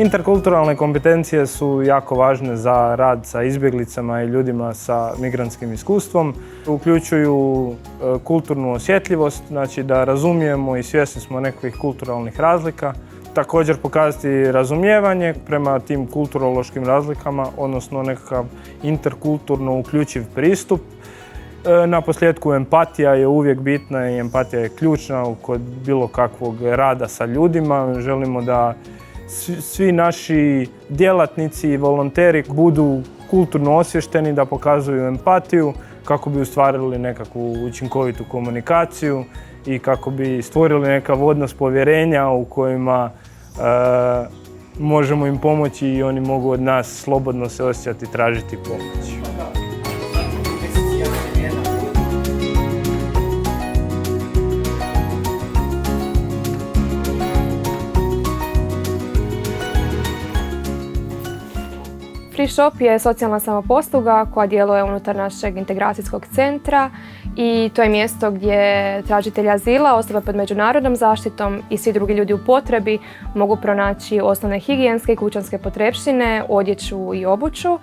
Interkulturalne kompetencije su jako važne za rad sa izbjeglicama i ljudima sa migrantskim iskustvom. Uključuju kulturnu osjetljivost, znači da razumijemo i svjesni smo nekakvih kulturalnih razlika. Također pokazati razumijevanje prema tim kulturološkim razlikama, odnosno nekakav interkulturno uključiv pristup. Na posljedku empatija je uvijek bitna i empatija je ključna kod bilo kakvog rada sa ljudima. Želimo da svi naši djelatnici i volonteri budu kulturno osviješteni, da pokazuju empatiju kako bi ostvarili nekakvu učinkovitu komunikaciju i kako bi stvorili nekakav odnos povjerenja u kojima možemo im pomoći i oni mogu od nas slobodno se osjećati i tražiti pomoć. Free Shop je socijalna samoposluga koja djeluje unutar našeg integracijskog centra i to je mjesto gdje tražitelji azila, osobe pod međunarodnom zaštitom i svi drugi ljudi u potrebi mogu pronaći osnovne higijenske i kućanske potrepštine, odjeću i obuću.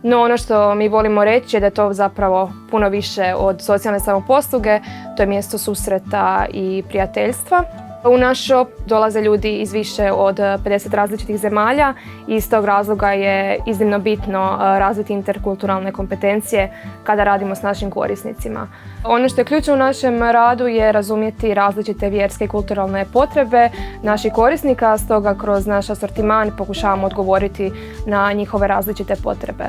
No ono što mi volimo reći je da je to zapravo puno više od socijalne samoposluge, to je mjesto susreta i prijateljstva. U naš shop dolaze ljudi iz više od 50 različitih zemalja i iz tog razloga je iznimno bitno razviti interkulturalne kompetencije kada radimo s našim korisnicima. Ono što je ključno u našem radu je razumjeti različite vjerske i kulturalne potrebe naših korisnika, stoga kroz naš asortiman pokušavamo odgovoriti na njihove različite potrebe.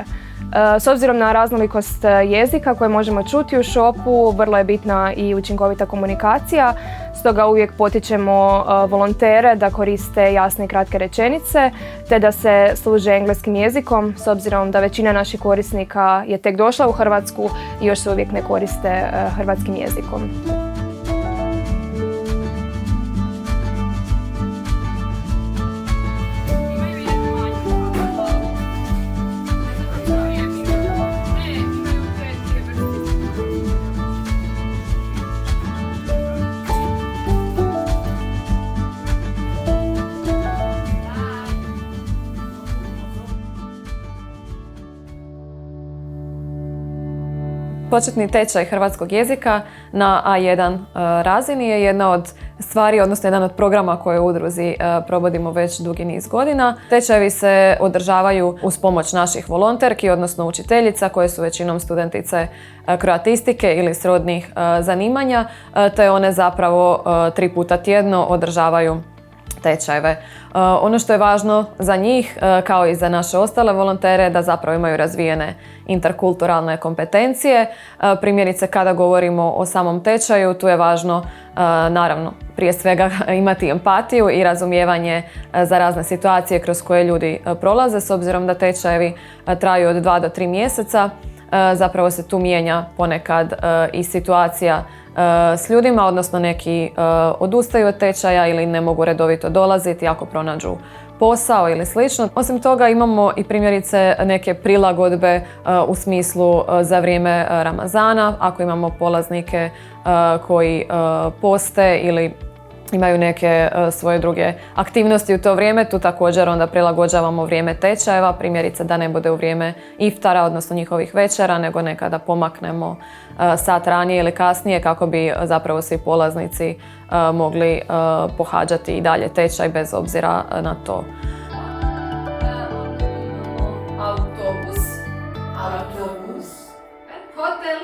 S obzirom na raznolikost jezika koje možemo čuti u shopu, vrlo je bitna i učinkovita komunikacija, stoga uvijek potičemo volontere da koriste jasne i kratke rečenice te da se služe engleskim jezikom, s obzirom da većina naših korisnika je tek došla u Hrvatsku i još se uvijek ne koriste hrvatskim jezikom. Početni tečaj hrvatskog jezika na A1 razini je jedna od stvari, odnosno jedan od programa koje u udruzi provodimo već dugi niz godina. Tečajevi se održavaju uz pomoć naših volonterki, odnosno učiteljica koje su većinom studentice kroatistike ili srodnih zanimanja, te one zapravo 3 puta tjedno održavaju tečajeve. Ono što je važno za njih, kao i za naše ostale volontere, da zapravo imaju razvijene interkulturalne kompetencije. Primjerice, kada govorimo o samom tečaju, tu je važno, naravno, prije svega imati empatiju i razumijevanje za razne situacije kroz koje ljudi prolaze, s obzirom da tečajevi traju od 2 do 3 mjeseca. Zapravo se tu mijenja ponekad i situacija s ljudima, odnosno neki odustaju od tečaja ili ne mogu redovito dolaziti ako pronađu posao ili slično. Osim toga imamo i primjerice neke prilagodbe u smislu za vrijeme Ramazana, ako imamo polaznike koji poste ili imaju neke svoje druge aktivnosti u to vrijeme, tu također onda prilagođavamo vrijeme tečajeva, primjerice da ne bude u vrijeme iftara, odnosno njihovih večera, nego nekada pomaknemo sat ranije ili kasnije kako bi zapravo svi polaznici mogli pohađati i dalje tečaj bez obzira na to. Autobus. Hotel.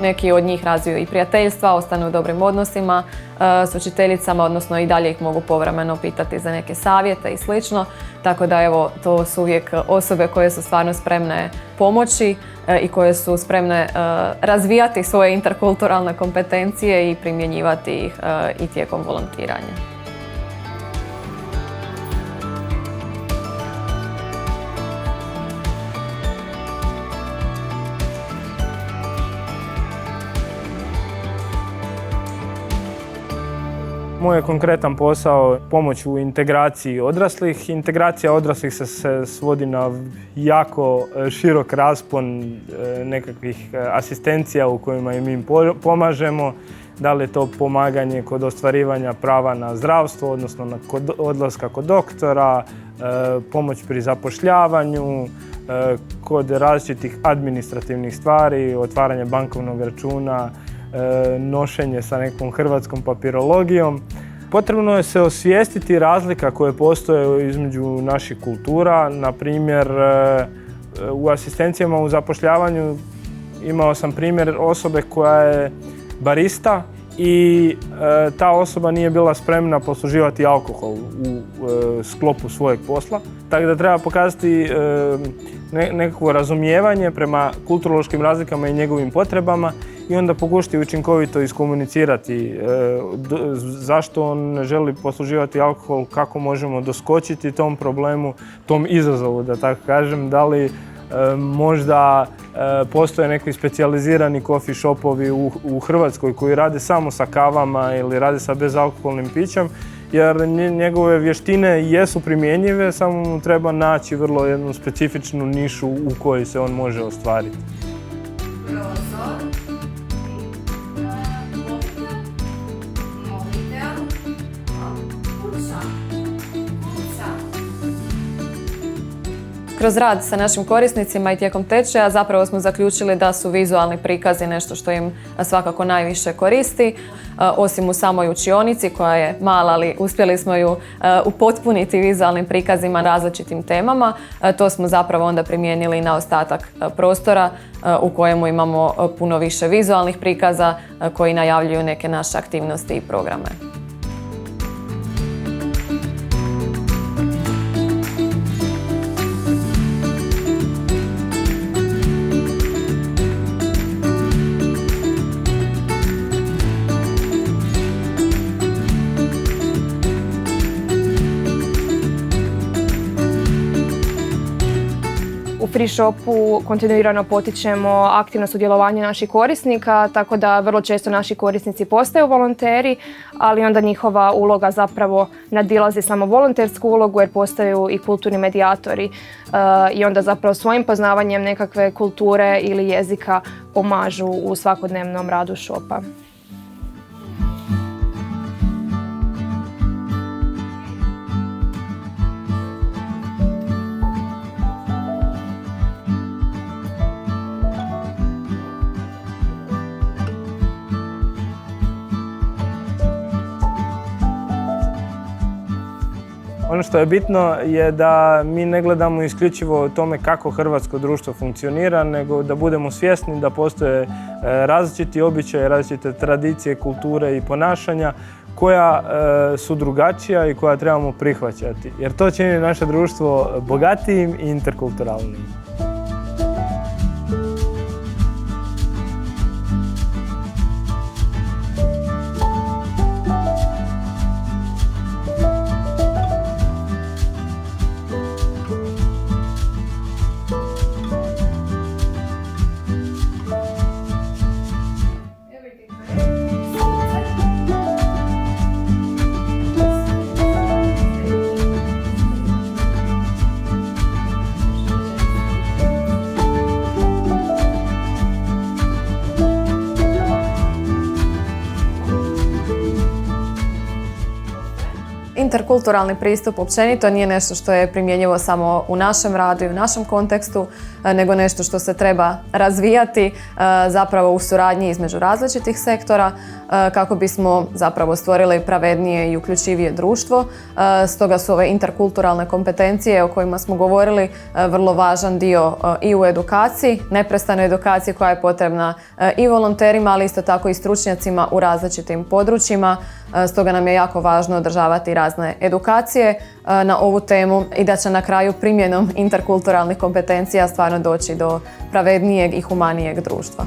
Neki od njih razviju i prijateljstva, ostanu u dobrim odnosima s učiteljicama, odnosno i dalje ih mogu povremeno pitati za neke savjete i slično. Tako da evo, to su uvijek osobe koje su stvarno spremne pomoći i koje su spremne razvijati svoje interkulturalne kompetencije i primjenjivati ih i tijekom volontiranja. Moj je konkretan posao pomoć u integraciji odraslih. Integracija odraslih se svodi na jako širok raspon nekakvih asistencija u kojima im mi pomažemo. da li je to pomaganje kod ostvarivanja prava na zdravstvo, odnosno kod odlaska kod doktora, pomoć pri zapošljavanju, kod različitih administrativnih stvari, otvaranje bankovnog računa, nošenje sa nekom hrvatskom papirologijom. Potrebno je se osvijestiti razlika koje postoje između naših kultura. Na primjer, u asistencijama u zapošljavanju imao sam primjer osobe koja je barista i ta osoba nije bila spremna posluživati alkohol u sklopu svojeg posla. Tako da treba pokazati nekakvo razumijevanje prema kulturološkim razlikama i njegovim potrebama i onda pokušati učinkovito iskomunicirati zašto on ne želi posluživati alkohol, kako možemo doskočiti tom problemu, tom izazovu, da tako kažem. Da li možda postoje neki specijalizirani coffee shopovi u Hrvatskoj koji rade samo sa kavama ili rade sa bezalkoholnim pićem, jer njegove vještine jesu primjenjive, samo mu treba naći vrlo jednu specifičnu nišu u kojoj se on može ostvariti. Kroz rad sa našim korisnicima i tijekom tečaja zapravo smo zaključili da su vizualni prikazi nešto što im svakako najviše koristi. Osim u samoj učionici koja je mala, ali uspjeli smo ju upotpuniti vizualnim prikazima različitim temama. To smo zapravo onda primijenili na ostatak prostora u kojemu imamo puno više vizualnih prikaza koji najavljuju neke naše aktivnosti i programe. U Free Shopu kontinuirano potičemo aktivno sudjelovanje naših korisnika, tako da vrlo često naši korisnici postaju volonteri, ali onda njihova uloga zapravo nadilazi samo volontersku ulogu jer postaju i kulturni medijatori i onda zapravo svojim poznavanjem nekakve kulture ili jezika pomažu u svakodnevnom radu shopa. Ono što je bitno je da mi ne gledamo isključivo o tome kako hrvatsko društvo funkcionira, nego da budemo svjesni da postoje različiti običaji, različite tradicije, kulture i ponašanja koja su drugačija i koja trebamo prihvaćati. Jer to čini naše društvo bogatijim i interkulturalnim. Interkulturalni pristup općenito nije nešto što je primjenjivo samo u našem radu i u našem kontekstu, nego nešto što se treba razvijati zapravo u suradnji između različitih sektora kako bismo zapravo stvorili pravednije i uključivije društvo. Stoga su ove interkulturalne kompetencije o kojima smo govorili vrlo važan dio i u edukaciji, neprestanoj edukaciji koja je potrebna i volonterima, ali isto tako i stručnjacima u različitim područjima. Stoga nam je jako važno održavati razne edukacije na ovu temu i da će na kraju primjenom interkulturalnih kompetencija stvarno doći do pravednijeg i humanijeg društva.